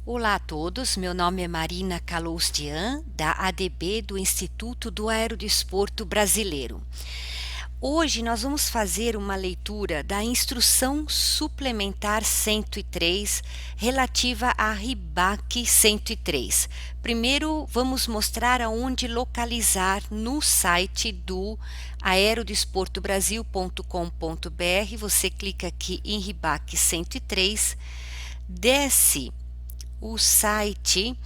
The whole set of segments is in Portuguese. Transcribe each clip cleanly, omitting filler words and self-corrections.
Olá a todos, meu nome é Marina Caloustian, da ADB do Instituto do Aerodesporto Brasileiro. Hoje nós vamos fazer uma leitura da Instrução Suplementar 103 relativa à RIBAC 103. Primeiro vamos mostrar aonde localizar no site do aerodesportobrasil.com.br. Você clica aqui em RIBAC 103, desce o site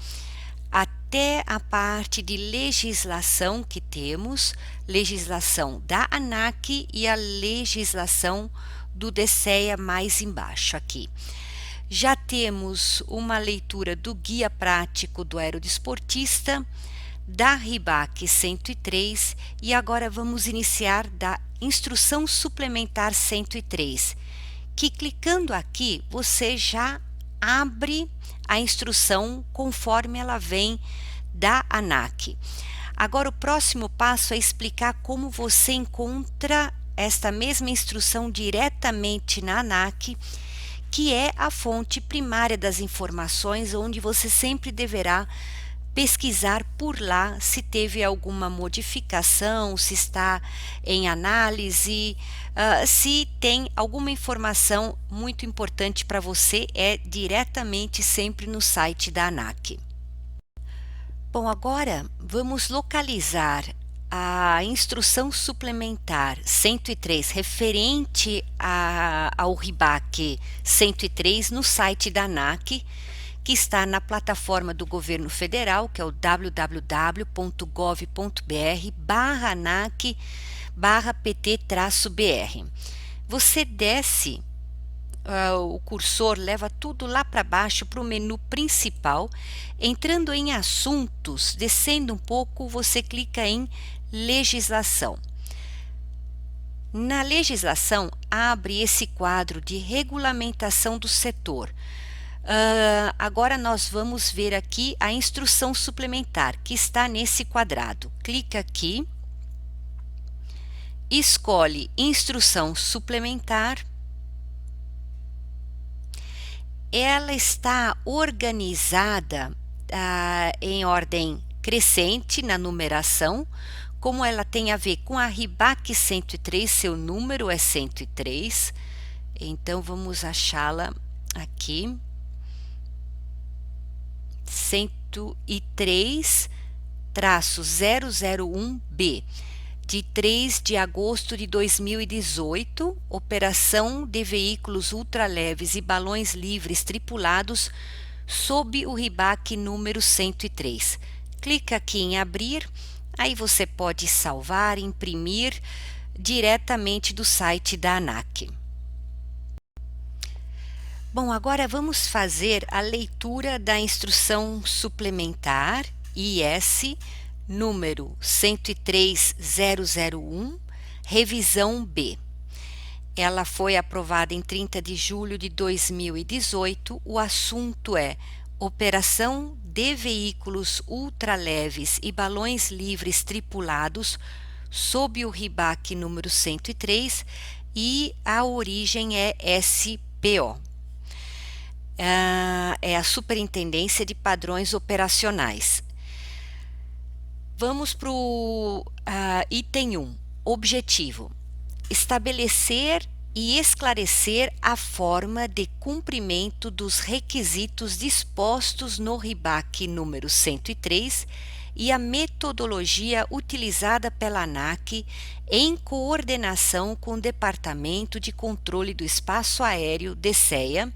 até a parte de legislação que temos, legislação da ANAC e a legislação do DSEA mais embaixo aqui. Já temos uma leitura do guia prático do aerodesportista, da RIBAC 103 e agora vamos iniciar da Instrução Suplementar 103, que clicando aqui você já abre a instrução conforme ela vem da ANAC. Agora o próximo passo é explicar como você encontra esta mesma instrução diretamente na ANAC, que é a fonte primária das informações, onde você sempre deverá pesquisar por lá se teve alguma modificação, se está em análise, se tem alguma informação muito importante para você, é diretamente sempre no site da ANAC. Bom, agora vamos localizar a instrução suplementar 103 referente ao RIBAC 103 no site da ANAC, que está na plataforma do governo federal, que é o www.gov.br/ANAC/PT-BR. Você desce, o cursor leva tudo lá para baixo para o menu principal. Entrando em assuntos, descendo um pouco, você clica em legislação. Na legislação, abre esse quadro de regulamentação do setor. Agora nós vamos ver aqui a instrução suplementar que está nesse quadrado. Clica aqui, escolhe instrução suplementar. Ela está organizada em ordem crescente na numeração. Como ela tem a ver com a RIBAC 103, seu número é 103. Então vamos achá-la aqui. 103-001B, de 3 de agosto de 2018, operação de veículos ultraleves e balões livres tripulados sob o RIBAC número 103. Clica aqui em abrir, aí você pode salvar, imprimir diretamente do site da ANAC. Bom, agora vamos fazer a leitura da instrução suplementar IS número 103001, revisão B. Ela foi aprovada em 30 de julho de 2018. O assunto é operação de veículos ultraleves e balões livres tripulados sob o RIBAC número 103 e a origem é SPO. É a Superintendência de Padrões Operacionais. Vamos para o item 1, objetivo: estabelecer e esclarecer a forma de cumprimento dos requisitos dispostos no RIBAC número 103 e a metodologia utilizada pela ANAC em coordenação com o Departamento de Controle do Espaço Aéreo, DSEA,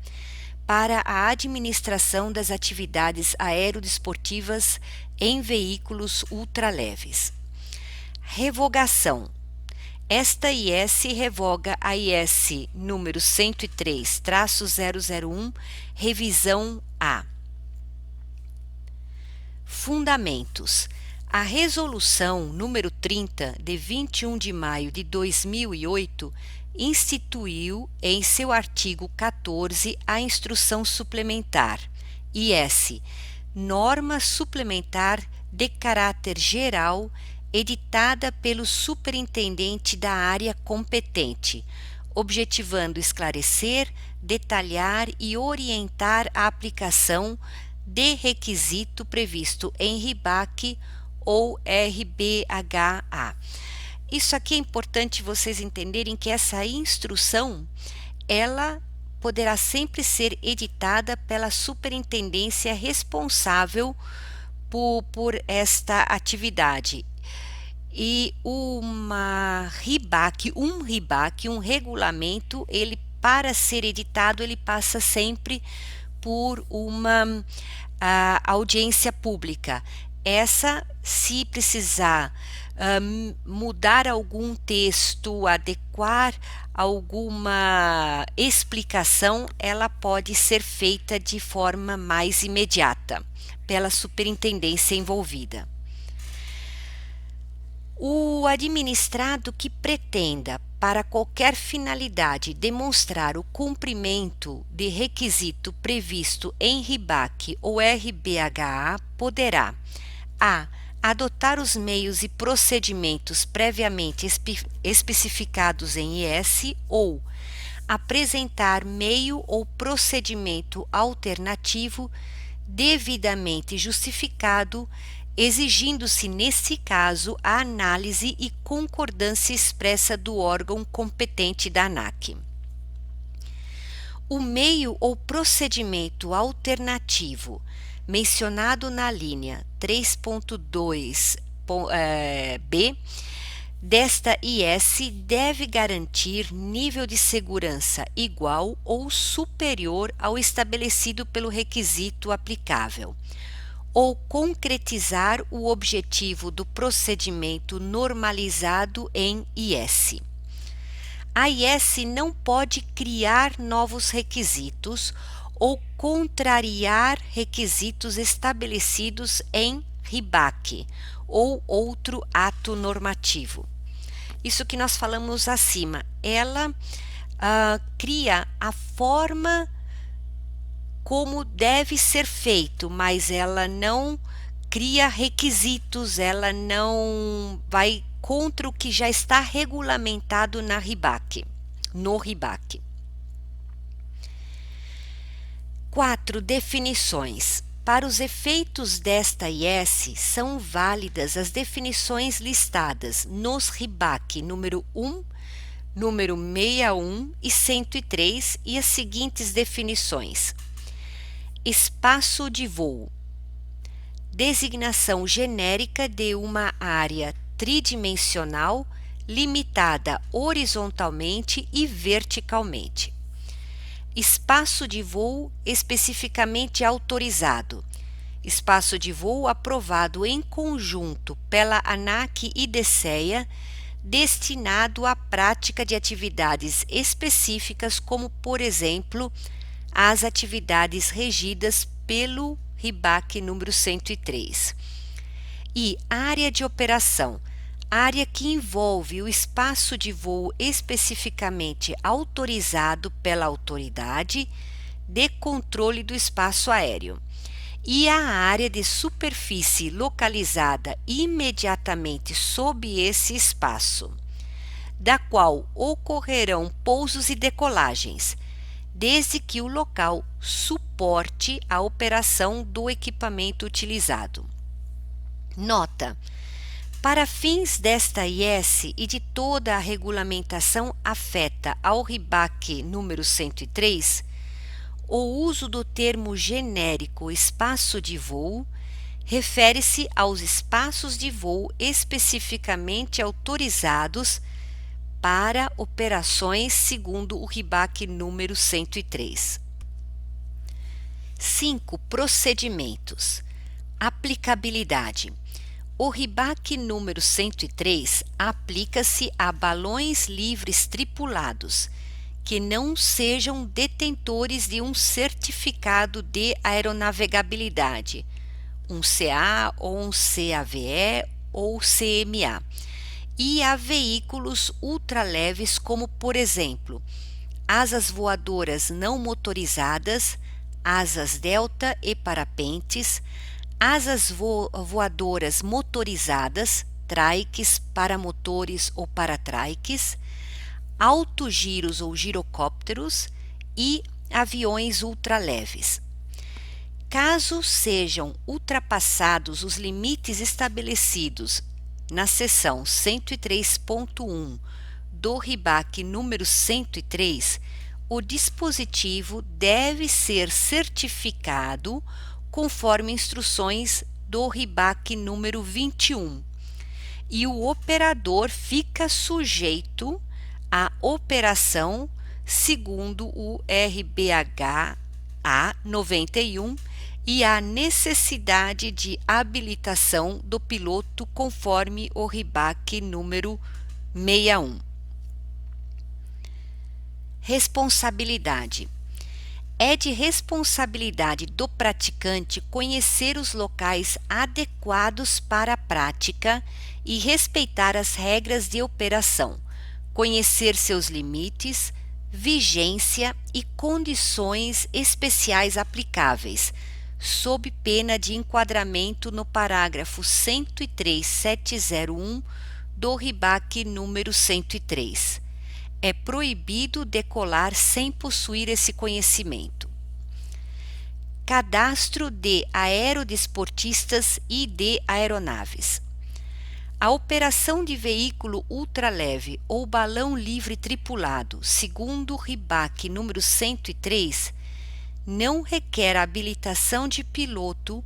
para a administração das atividades aerodesportivas em veículos ultraleves. Revogação. Esta IS revoga a IS número 103-001, revisão A. Fundamentos. A Resolução número 30, de 21 de maio de 2008, instituiu em seu artigo 14 a Instrução Suplementar, IS, norma suplementar de caráter geral, editada pelo superintendente da área competente, objetivando esclarecer, detalhar e orientar a aplicação de requisito previsto em RBAC ou RBHA. Isso aqui é importante vocês entenderem que essa instrução, ela poderá sempre ser editada pela superintendência responsável por esta atividade. E um regulamento, ele para ser editado, ele passa sempre por uma audiência pública. Essa, se precisar mudar algum texto, adequar alguma explicação, ela pode ser feita de forma mais imediata pela superintendência envolvida. O administrado que pretenda, para qualquer finalidade, demonstrar o cumprimento de requisito previsto em RBAC ou RBHA poderá: a. adotar os meios e procedimentos previamente especificados em IS ou apresentar meio ou procedimento alternativo devidamente justificado, exigindo-se, nesse caso, a análise e concordância expressa do órgão competente da ANAC. O meio ou procedimento alternativo mencionado na linha 3.2b desta IS deve garantir nível de segurança igual ou superior ao estabelecido pelo requisito aplicável, ou concretizar o objetivo do procedimento normalizado em IS. A IS não pode criar novos requisitos ou contrariar requisitos estabelecidos em RBAC ou outro ato normativo. Isso que nós falamos acima, ela cria a forma como deve ser feito, mas ela não cria requisitos, ela não vai contra o que já está regulamentado no RBAC. 4. Definições. Para os efeitos desta IS, são válidas as definições listadas nos RBAC número 1, número 61 e 103 e as seguintes definições: espaço de voo, designação genérica de uma área tridimensional limitada horizontalmente e verticalmente. Espaço de voo especificamente autorizado. Espaço de voo aprovado em conjunto pela ANAC e DSEA, destinado à prática de atividades específicas, como, por exemplo, as atividades regidas pelo RBAC número 103. E área de operação, área que envolve o espaço de voo especificamente autorizado pela autoridade de controle do espaço aéreo, e a área de superfície localizada imediatamente sob esse espaço, da qual ocorrerão pousos e decolagens, desde que o local suporte a operação do equipamento utilizado. Nota: para fins desta IS e de toda a regulamentação afeta ao RBAC número 103, o uso do termo genérico espaço de voo refere-se aos espaços de voo especificamente autorizados para operações segundo o RBAC número 103. 5. Procedimentos. Aplicabilidade. O RBAC número 103 aplica-se a balões livres tripulados que não sejam detentores de um certificado de aeronavegabilidade, um CA ou um CAVE ou CMA, e a veículos ultraleves como, por exemplo, asas voadoras não motorizadas, asas delta e parapentes, asas voadoras motorizadas, trikes, paramotores ou paratrikes, autogiros ou girocópteros e aviões ultraleves. Caso sejam ultrapassados os limites estabelecidos na seção 103.1 do RIBAC número 103, o dispositivo deve ser certificado conforme instruções do RIBAC número 21 e o operador fica sujeito à operação segundo o RBH A 91 e à necessidade de habilitação do piloto conforme o RIBAC número 61. Responsabilidade. É de responsabilidade do praticante conhecer os locais adequados para a prática e respeitar as regras de operação, conhecer seus limites, vigência e condições especiais aplicáveis, sob pena de enquadramento no parágrafo 103.701 do RIBAC número 103. É proibido decolar sem possuir esse conhecimento. Cadastro de aerodesportistas e de aeronaves. A operação de veículo ultraleve ou balão livre tripulado, segundo o RIBAC número 103, não requer habilitação de piloto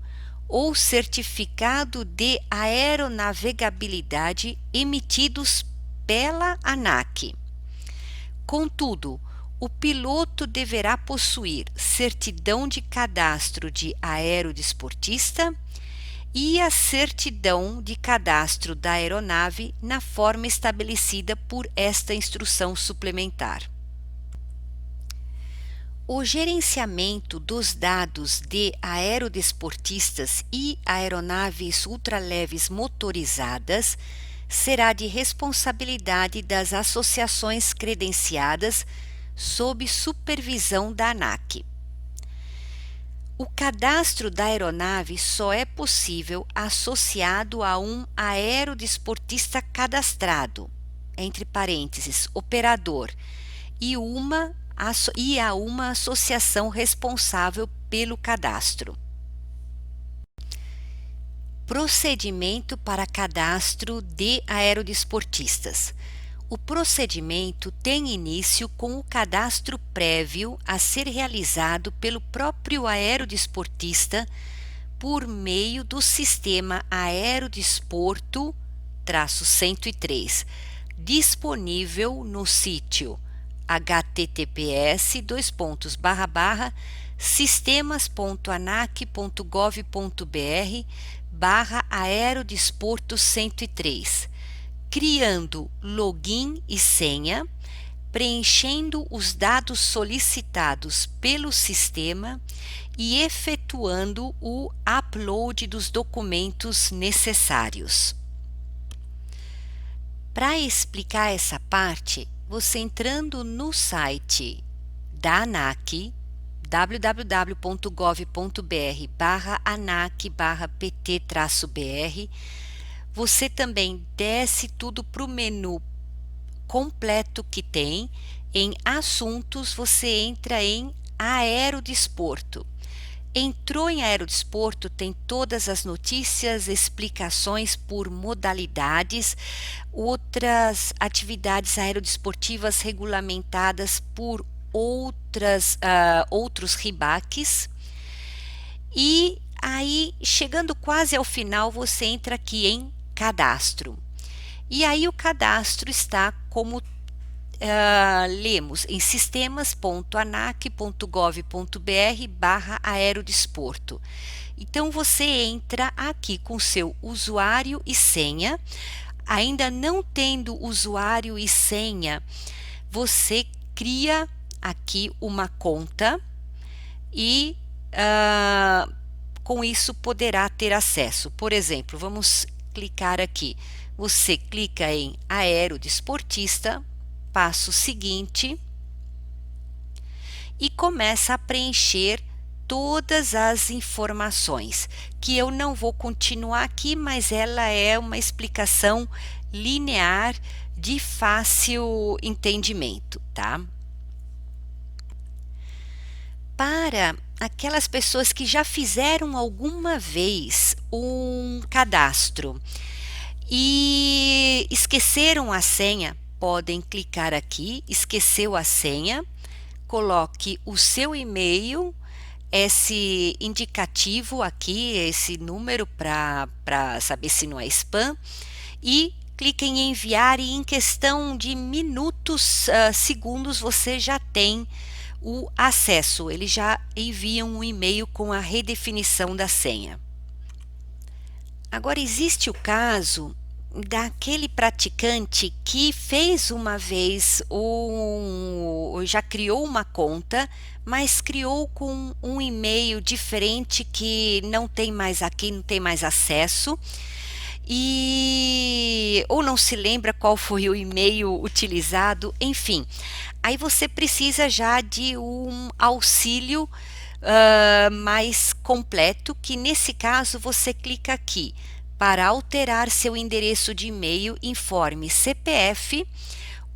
ou certificado de aeronavegabilidade emitidos pela ANAC. Contudo, o piloto deverá possuir certidão de cadastro de aerodesportista e a certidão de cadastro da aeronave na forma estabelecida por esta instrução suplementar. O gerenciamento dos dados de aerodesportistas e aeronaves ultraleves motorizadas será de responsabilidade das associações credenciadas sob supervisão da ANAC. O cadastro da aeronave só é possível associado a um aerodesportista cadastrado, entre parênteses, operador, e a uma associação responsável pelo cadastro. Procedimento para cadastro de aerodesportistas. O procedimento tem início com o cadastro prévio a ser realizado pelo próprio aerodesportista por meio do sistema Aerodesporto-103, disponível no sítio https://sistemas.anac.gov.br/aerodesporto 103, criando login e senha, preenchendo os dados solicitados pelo sistema e efetuando o upload dos documentos necessários. Para explicar essa parte, você entrando no site da ANAC, www.gov.br/anac/pt-br, você também desce tudo para o menu completo que tem. Em assuntos, você entra em aerodesporto. Entrou em aerodesporto, tem todas as notícias, explicações por modalidades, outras atividades aerodesportivas regulamentadas por outros RIBACs. E aí, chegando quase ao final, você entra aqui em cadastro. E aí o cadastro está como lemos em sistemas.anac.gov.br/aerodesporto. Então você entra aqui com seu usuário e senha. Ainda não tendo usuário e senha, você cria aqui uma conta e com isso poderá ter acesso. Por exemplo, vamos clicar aqui. Você clica em aerodesportista, passo seguinte, e começa a preencher todas as informações, que eu não vou continuar aqui, mas ela é uma explicação linear de fácil entendimento, tá? Para aquelas pessoas que já fizeram alguma vez um cadastro e esqueceram a senha, podem clicar aqui, esqueceu a senha, coloque o seu e-mail, esse indicativo aqui, esse número para saber se não é spam, e clique em enviar e em questão de minutos, segundos, você já tem o acesso. Eles já enviam um e-mail com a redefinição da senha. Agora, existe o caso daquele praticante que fez uma vez já criou uma conta, mas criou com um e-mail diferente que não tem mais aqui, não tem mais acesso, e ou não se lembra qual foi o e-mail utilizado, enfim. Aí você precisa já de um auxílio mais completo, que nesse caso você clica aqui para alterar seu endereço de e-mail, informe CPF,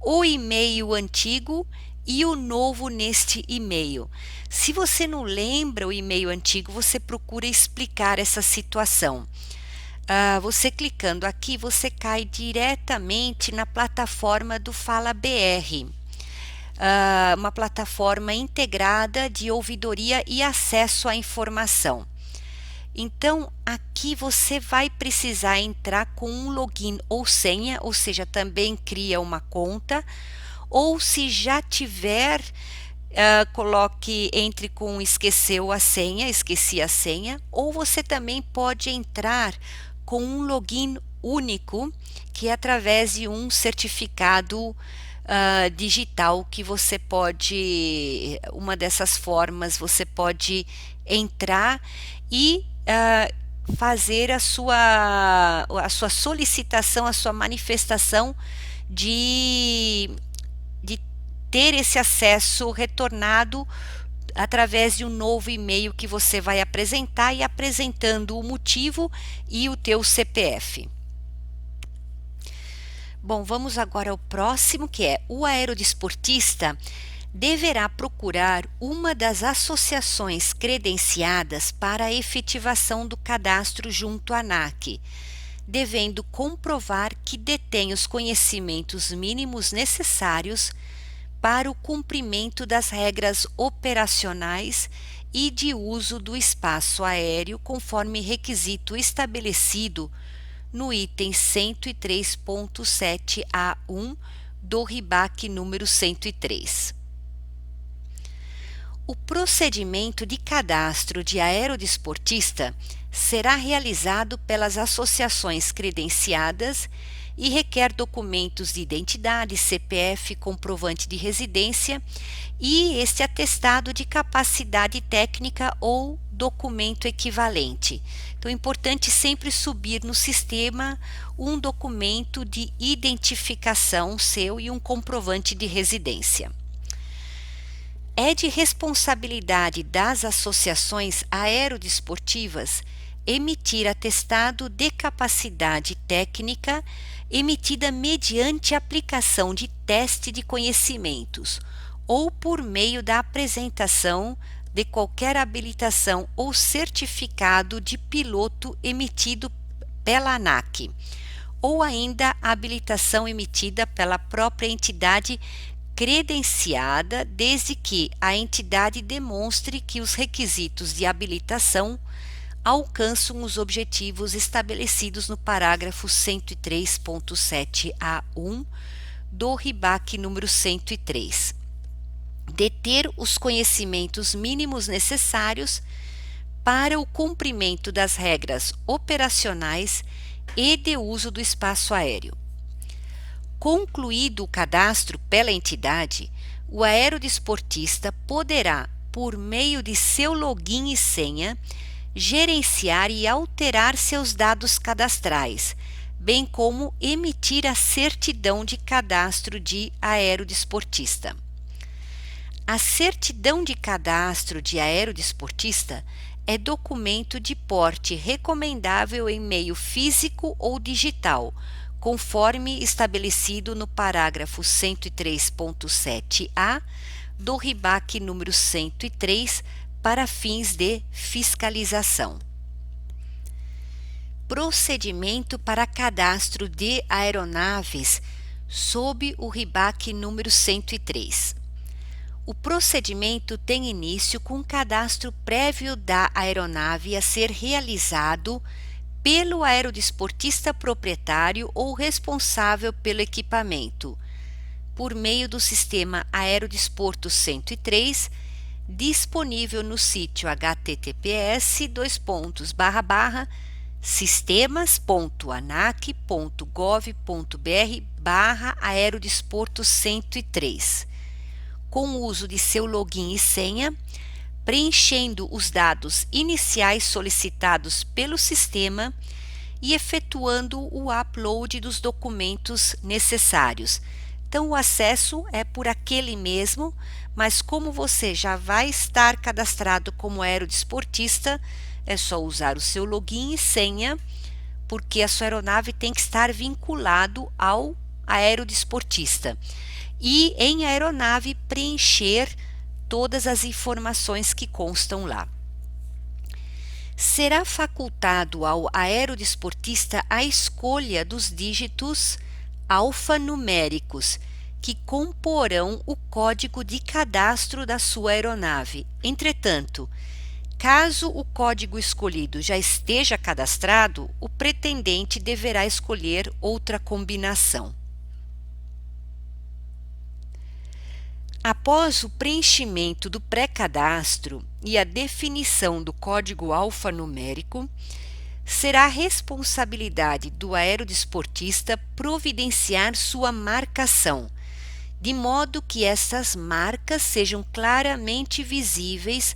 o e-mail antigo e o novo neste e-mail. Se você não lembra o e-mail antigo, você procura explicar essa situação. Você clicando aqui, você cai diretamente na plataforma do Fala BR, uma plataforma integrada de ouvidoria e acesso à informação. Então, aqui você vai precisar entrar com um login ou senha, ou seja, também cria uma conta, ou se já tiver, entre com esqueceu a senha, esqueci a senha, ou você também pode entrar com um login único, que é através de um certificado digital, que você pode, uma dessas formas, você pode entrar e fazer a sua solicitação, a sua manifestação de ter esse acesso retornado através de um novo e-mail que você vai apresentar, e apresentando o motivo e o teu CPF. Bom, vamos agora ao próximo, que é: o aerodesportista deverá procurar uma das associações credenciadas para a efetivação do cadastro junto à ANAC, devendo comprovar que detém os conhecimentos mínimos necessários para o cumprimento das regras operacionais e de uso do espaço aéreo, conforme requisito estabelecido no item 103.7A1 do RIBAC número 103. O procedimento de cadastro de aerodesportista será realizado pelas associações credenciadas e requer documentos de identidade, CPF, comprovante de residência e este atestado de capacidade técnica ou documento equivalente. Então é importante sempre subir no sistema um documento de identificação seu e um comprovante de residência. É de responsabilidade das associações aerodesportivas emitir atestado de capacidade técnica emitida mediante aplicação de teste de conhecimentos ou por meio da apresentação de qualquer habilitação ou certificado de piloto emitido pela ANAC, ou ainda a habilitação emitida pela própria entidade credenciada, desde que a entidade demonstre que os requisitos de habilitação alcançam os objetivos estabelecidos no parágrafo 103.7A1 do RIBAC número 103. Deter os conhecimentos mínimos necessários para o cumprimento das regras operacionais e de uso do espaço aéreo. Concluído o cadastro pela entidade, o aerodesportista poderá, por meio de seu login e senha, gerenciar e alterar seus dados cadastrais, bem como emitir a certidão de cadastro de aerodesportista. A certidão de cadastro de aerodesportista é documento de porte recomendável em meio físico ou digital, conforme estabelecido no parágrafo 103.7A do RIBAC número 103, para fins de fiscalização. Procedimento para cadastro de aeronaves sob o RIBAC número 103. O procedimento tem início com o cadastro prévio da aeronave a ser realizado pelo aerodesportista proprietário ou responsável pelo equipamento, por meio do sistema Aerodesporto 103, disponível no sítio https://sistemas.anac.gov.br/aerodesporto 103, com o uso de seu login e senha, preenchendo os dados iniciais solicitados pelo sistema e efetuando o upload dos documentos necessários. Então, o acesso é por aquele mesmo, mas como você já vai estar cadastrado como aerodesportista, é só usar o seu login e senha, porque a sua aeronave tem que estar vinculado ao aerodesportista. E em aeronave preencher todas as informações que constam lá. Será facultado ao aerodesportista a escolha dos dígitos alfanuméricos que comporão o código de cadastro da sua aeronave. Entretanto, caso o código escolhido já esteja cadastrado, o pretendente deverá escolher outra combinação. Após o preenchimento do pré-cadastro e a definição do código alfanumérico, será responsabilidade do aerodesportista providenciar sua marcação, de modo que essas marcas sejam claramente visíveis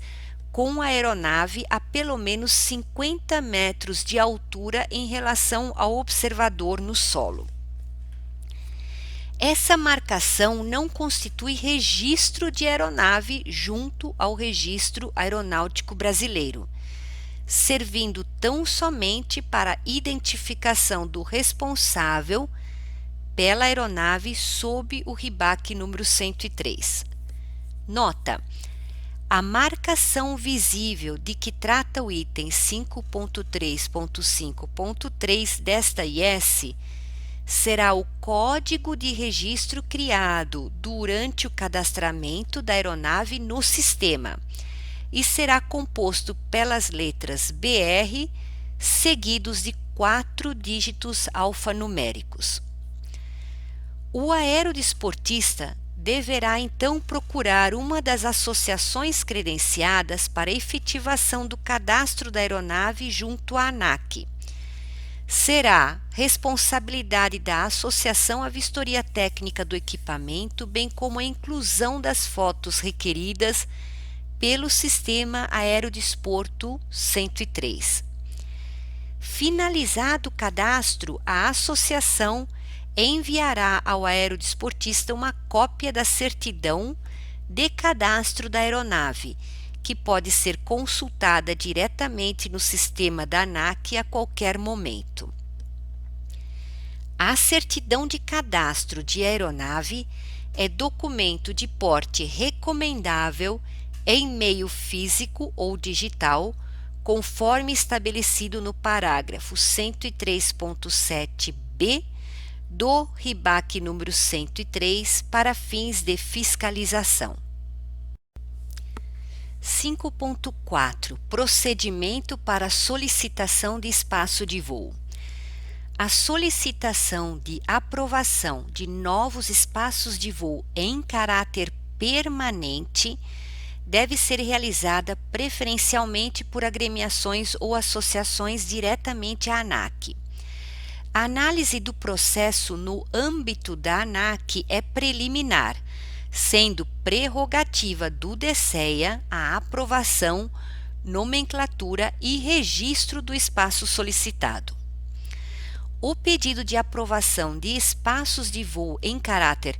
com a aeronave a pelo menos 50 metros de altura em relação ao observador no solo. Essa marcação não constitui registro de aeronave junto ao Registro Aeronáutico Brasileiro, servindo tão somente para identificação do responsável pela aeronave sob o RIBAC número 103. Nota: a marcação visível de que trata o item 5.3.5.3 desta IS será o código de registro criado durante o cadastramento da aeronave no sistema e será composto pelas letras BR seguidos de 4 dígitos alfanuméricos. O aerodesportista deverá então procurar uma das associações credenciadas para efetivação do cadastro da aeronave junto à ANAC. Será responsabilidade da associação a vistoria técnica do equipamento, bem como a inclusão das fotos requeridas pelo Sistema Aerodesporto 103. Finalizado o cadastro, a associação enviará ao aerodesportista uma cópia da certidão de cadastro da aeronave, que pode ser consultada diretamente no sistema da ANAC a qualquer momento. A certidão de cadastro de aeronave é documento de porte recomendável em meio físico ou digital, conforme estabelecido no parágrafo 103.7b do RIBAC número 103 para fins de fiscalização. 5.4 Procedimento para solicitação de espaço de voo. A solicitação de aprovação de novos espaços de voo em caráter permanente deve ser realizada preferencialmente por agremiações ou associações diretamente à ANAC. A análise do processo no âmbito da ANAC é preliminar, sendo prerrogativa do DSEA a aprovação, nomenclatura e registro do espaço solicitado. O pedido de aprovação de espaços de voo em caráter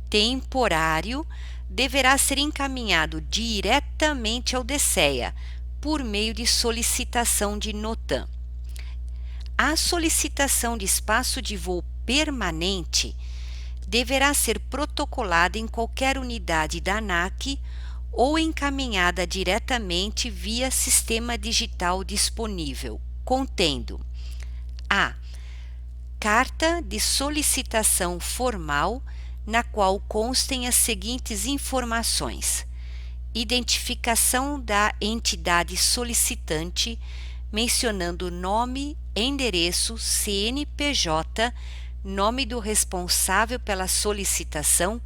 temporário deverá ser encaminhado diretamente ao DSEA por meio de solicitação de NOTAM. A solicitação de espaço de voo permanente deverá ser protocolada em qualquer unidade da ANAC ou encaminhada diretamente via sistema digital disponível, contendo a carta de solicitação formal, na qual constem as seguintes informações: identificação da entidade solicitante, mencionando nome, endereço, CNPJ, nome do responsável pela solicitação,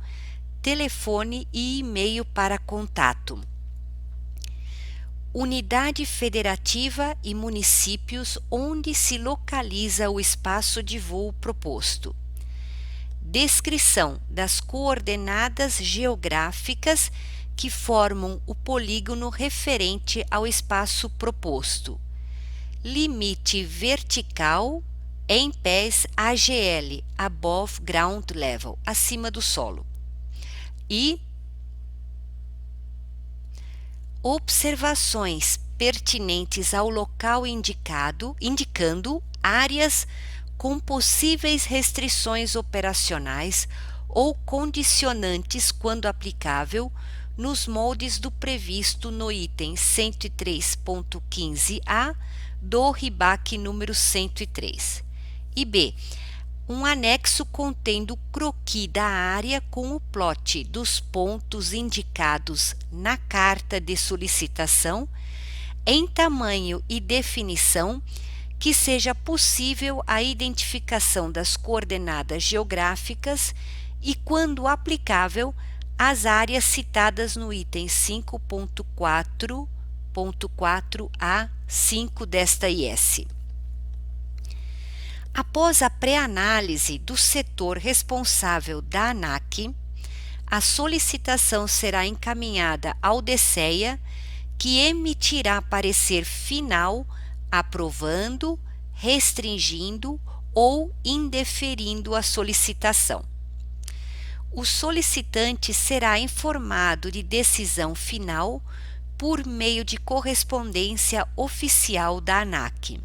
telefone e e-mail para contato. Unidade federativa e municípios onde se localiza o espaço de voo proposto. Descrição das coordenadas geográficas que formam o polígono referente ao espaço proposto. Limite vertical em pés AGL, above ground level, acima do solo. E observações pertinentes ao local indicando áreas com possíveis restrições operacionais ou condicionantes, quando aplicável, nos moldes do previsto no item 103.15a do RIBAC número 103. E B, um anexo contendo croquis da área com o plot dos pontos indicados na carta de solicitação, em tamanho e definição que seja possível a identificação das coordenadas geográficas e, quando aplicável, as áreas citadas no item 5.4.4a5 desta IS. Após a pré-análise do setor responsável da ANAC, a solicitação será encaminhada ao DCEA, que emitirá parecer final aprovando, restringindo ou indeferindo a solicitação. O solicitante será informado de decisão final por meio de correspondência oficial da ANAC.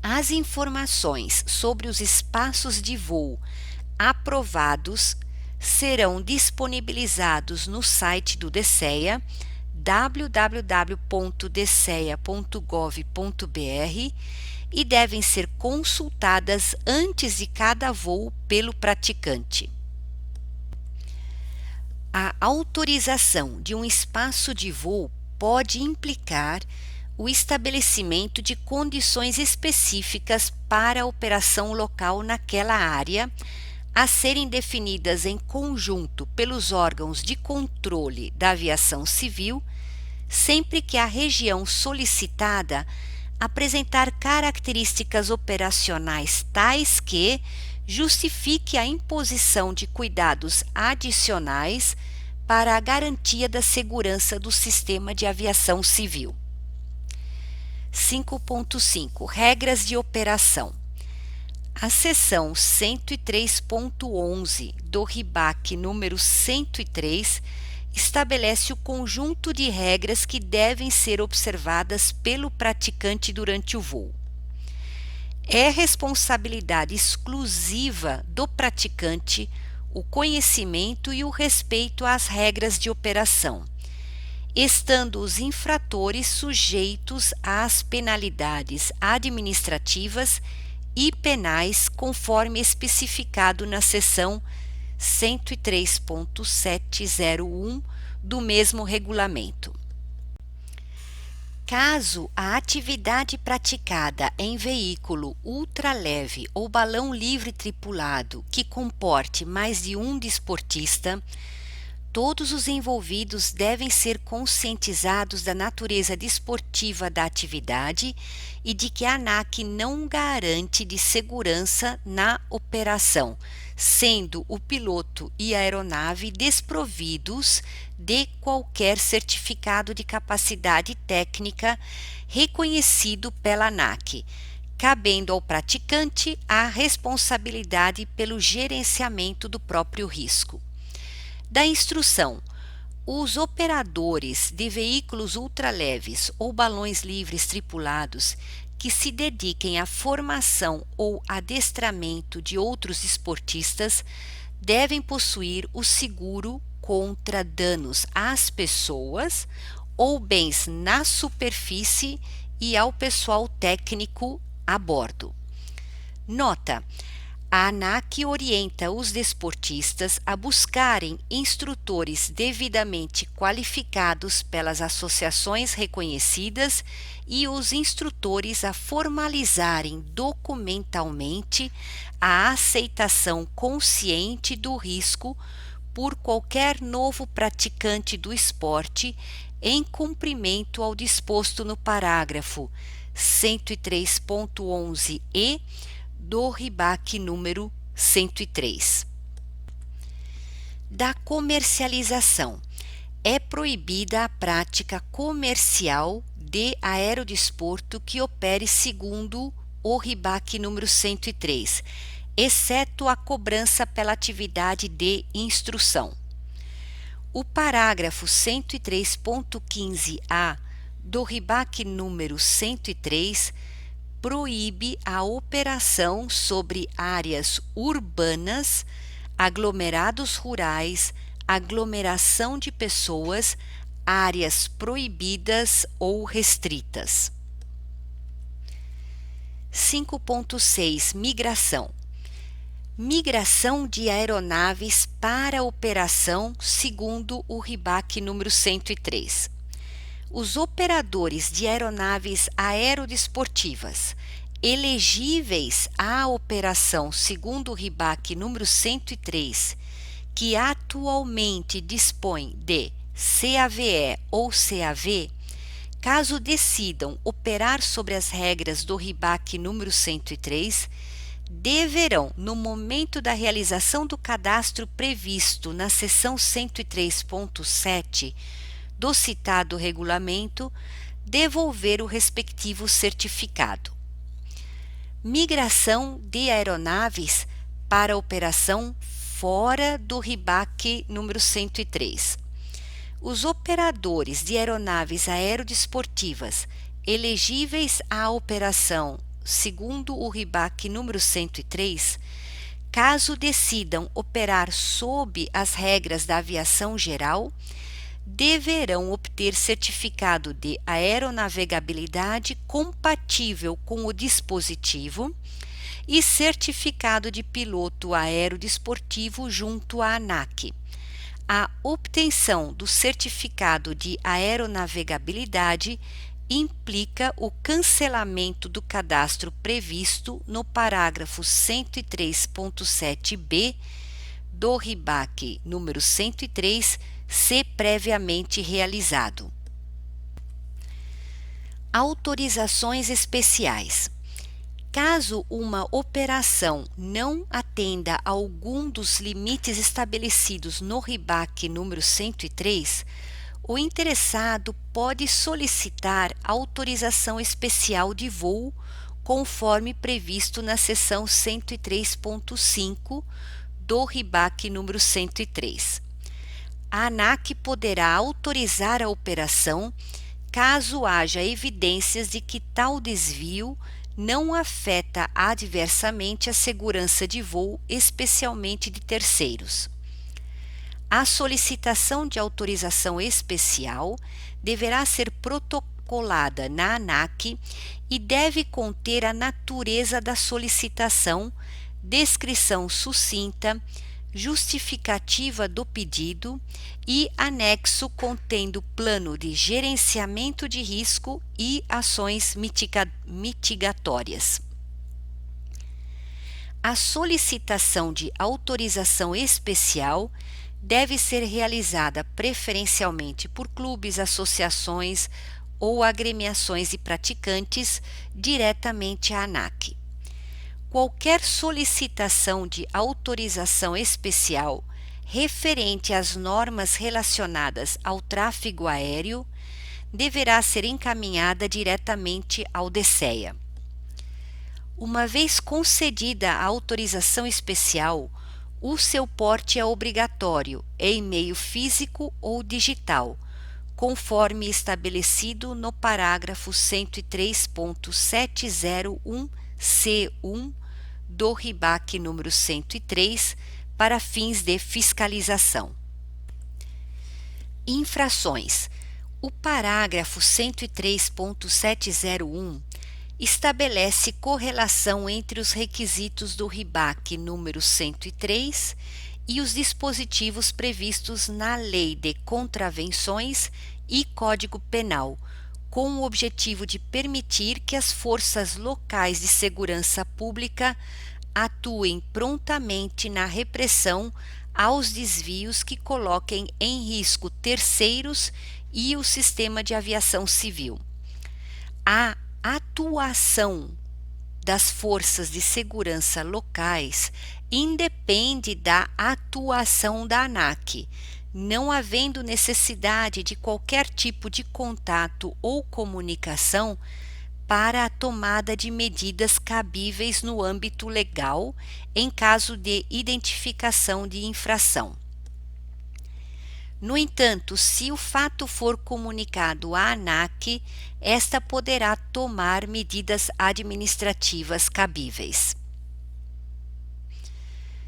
As informações sobre os espaços de voo aprovados serão disponibilizados no site do DCEA, www.dcea.gov.br, e devem ser consultadas antes de cada voo pelo praticante. A autorização de um espaço de voo pode implicar o estabelecimento de condições específicas para a operação local naquela área, a serem definidas em conjunto pelos órgãos de controle da aviação civil, sempre que a região solicitada apresentar características operacionais tais que justifique a imposição de cuidados adicionais para a garantia da segurança do sistema de aviação civil. 5.5 Regras de operação. A seção 103.11 do RIBAC número 103 estabelece o conjunto de regras que devem ser observadas pelo praticante durante o voo. É responsabilidade exclusiva do praticante o conhecimento e o respeito às regras de operação, estando os infratores sujeitos às penalidades administrativas e penais conforme especificado na seção 103.701 do mesmo regulamento. Caso a atividade praticada em veículo ultraleve ou balão livre tripulado que comporte mais de um desportista, todos os envolvidos devem ser conscientizados da natureza desportiva da atividade e de que a ANAC não garante de segurança na operação, sendo o piloto e a aeronave desprovidos de qualquer certificado de capacidade técnica reconhecido pela ANAC, cabendo ao praticante a responsabilidade pelo gerenciamento do próprio risco. Da instrução: os operadores de veículos ultraleves ou balões livres tripulados que se dediquem à formação ou adestramento de outros esportistas devem possuir o seguro contra danos às pessoas ou bens na superfície e ao pessoal técnico a bordo. Nota: a ANAC orienta os desportistas a buscarem instrutores devidamente qualificados pelas associações reconhecidas e os instrutores a formalizarem documentalmente a aceitação consciente do risco por qualquer novo praticante do esporte em cumprimento ao disposto no parágrafo 103.11e do RIBAC número 103. Da comercialização. É proibida a prática comercial de aerodesporto que opere segundo o RIBAC número 103, exceto a cobrança pela atividade de instrução. O parágrafo 103.15a do RIBAC número 103 proíbe a operação sobre áreas urbanas, aglomerados rurais, aglomeração de pessoas, áreas proibidas ou restritas. 5.6 Migração. Migração de aeronaves para operação segundo o RIBAC número 103. Os operadores de aeronaves aerodesportivas elegíveis à operação segundo o RIBAC número 103, que atualmente dispõe de CAVE ou CAV, caso decidam operar sobre as regras do RIBAC número 103, deverão, no momento da realização do cadastro previsto na seção 103.7 do citado regulamento, devolver o respectivo certificado. Migração de aeronaves para operação fora do RIBAC número 103. Os operadores de aeronaves aerodesportivas elegíveis à operação segundo o RIBAC número 103, caso decidam operar sob as regras da aviação geral, deverão obter certificado de aeronavegabilidade compatível com o dispositivo e certificado de piloto aerodesportivo junto à ANAC. A obtenção do certificado de aeronavegabilidade implica o cancelamento do cadastro previsto no parágrafo 103.7b do RIBAC número 103, se previamente realizado. Autorizações especiais. Caso uma operação não atenda a algum dos limites estabelecidos no RIBAC número 103, o interessado pode solicitar autorização especial de voo, conforme previsto na seção 103.5 do RIBAC número 103. A ANAC poderá autorizar a operação caso haja evidências de que tal desvio não afeta adversamente a segurança de voo, especialmente de terceiros. A solicitação de autorização especial deverá ser protocolada na ANAC e deve conter a natureza da solicitação, descrição sucinta, justificativa do pedido e anexo contendo plano de gerenciamento de risco e ações mitigatórias. A solicitação de autorização especial deve ser realizada preferencialmente por clubes, associações ou agremiações de praticantes diretamente à ANAC. Qualquer solicitação de autorização especial referente às normas relacionadas ao tráfego aéreo deverá ser encaminhada diretamente ao DSEA. Uma vez concedida a autorização especial, o seu porte é obrigatório em meio físico ou digital, conforme estabelecido no parágrafo 103.701C1 do RIBAC número 103, para fins de fiscalização. Infrações. O parágrafo 103.701 estabelece correlação entre os requisitos do RIBAC número 103 e os dispositivos previstos na Lei de Contravenções e Código Penal, com o objetivo de permitir que as forças locais de segurança pública atuem prontamente na repressão aos desvios que coloquem em risco terceiros e o sistema de aviação civil. A atuação das forças de segurança locais independe da atuação da ANAC, não havendo necessidade de qualquer tipo de contato ou comunicação para a tomada de medidas cabíveis no âmbito legal em caso de identificação de infração. No entanto, se o fato for comunicado à ANAC, esta poderá tomar medidas administrativas cabíveis.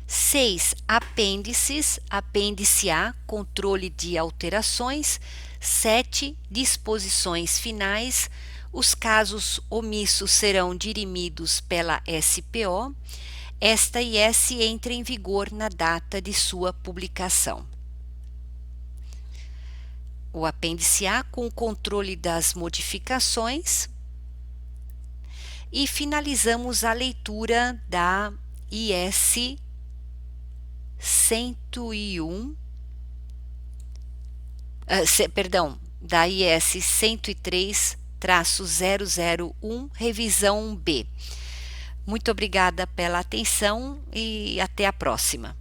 6. Apêndices. Apêndice A, controle de alterações. 7. Disposições finais. Os casos omissos serão dirimidos pela SPO. Esta IS entra em vigor na data de sua publicação. O apêndice A com o controle das modificações. E finalizamos a leitura da IS 101, da IS 103-001, revisão B. Muito obrigada pela atenção e até a próxima.